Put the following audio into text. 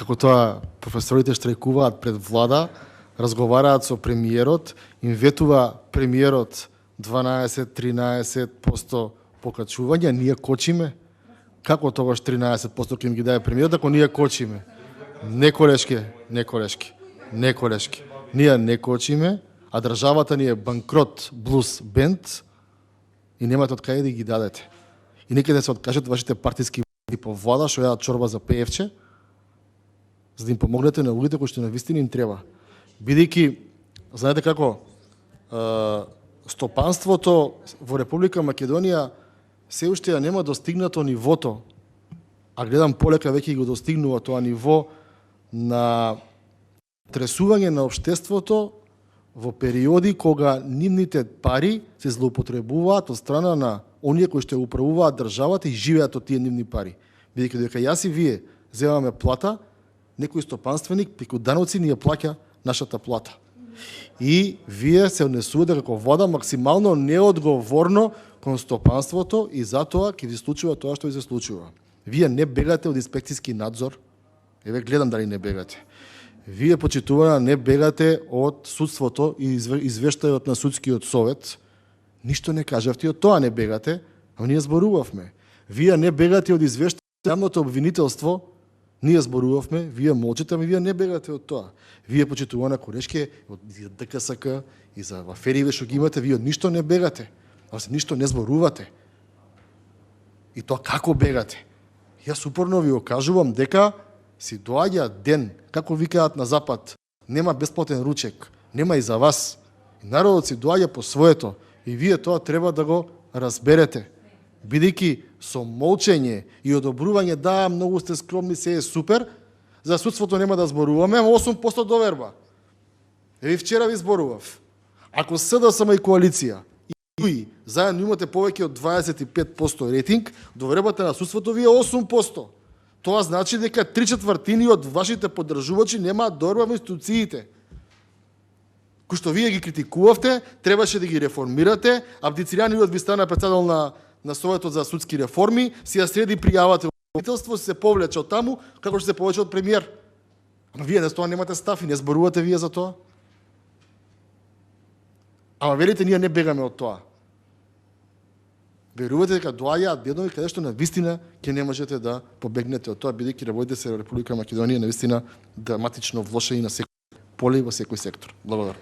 како тоа професорите штрајкуваат пред влада, разговараат со премиерот, им ветува премиерот 12-13% покачување, ние кочиме. Како тогаш 13% ќе им ги даде премиерот ако ние кочиме? Не колешки. Ние не кочиме, а државата ни е банкрот блус бенд и немате од каде да ги дадете. И нека да се откажат вашите партиски по влада што јадат чорба за пеевче, за да им помогнете на луѓето кои што навистина им треба. Бидејќи, знаете како, стопанството во Република Македонија се уште нема достигнато нивото, а гледам полека веќе го достигнува тоа ниво на тресување на општеството во периоди кога нивните пари се злоупотребуваат од страна на оние кои што управуваат државата и живеат од тие нивни пари. Бидејќи додека јас и вие земаме плата, некој стопанственик преку даноци ни ја плаќа нашата плата. И вие се однесувате како влада максимално неодговорно кон стопанството и затоа ќе ви случува тоа што ви се случува. Вие не бегате од инспекцијски надзор. Еве гледам дали не бегате. Вие почитувана не бегате од судството и извештајот на судскиот совет. Ништо не кажавте, од тоа не бегате, а ние зборувавме. Вие не бегате од извештајот на јавното обвинителство, ние зборувавме, вие молчите, ама вие не бегате од тоа. Вие почитувана Корешке од ДКСК и за афериве што ги имате, вие од ништо не бегате. А се ништо не зборувате. И тоа како бегате? Јас упорно ви окажувам дека си доаѓа ден, како викаат на запад, нема бесплатен ручек, нема и за вас. И народот си доаѓа по своето и вие тоа треба да го разберете. Бидејќи со молчење и одобрување, да, многу сте скромни, се е супер, за судството нема да зборуваме, ама 8% доверба. Еви вчера ви зборував. Ако СДСМ и коалиција и заедно имате повеќе од 25% рейтинг, довербата на судството ви е 8%. Тоа значи дека 3/4 од вашите поддржувачи немаат доверба во институциите. Кои што вие ги критикувавте, требаше да ги реформирате, абдицираниот ви стана председател на Советот за судски реформи, си ја среди пријавата во правителство, се повлече од таму, како што се повлече од премиер. Ама вие за тоа немате став и не зборувате вие за тоа. Ама велите, ние не бегаме од тоа. Верувате дека доаѓаат денови каде што на вистина ќе не можете да побегнете од тоа, бидејќи работите се во Република Македонија на вистина драматично влоша и на секој поле и во секој сектор. Благодарам.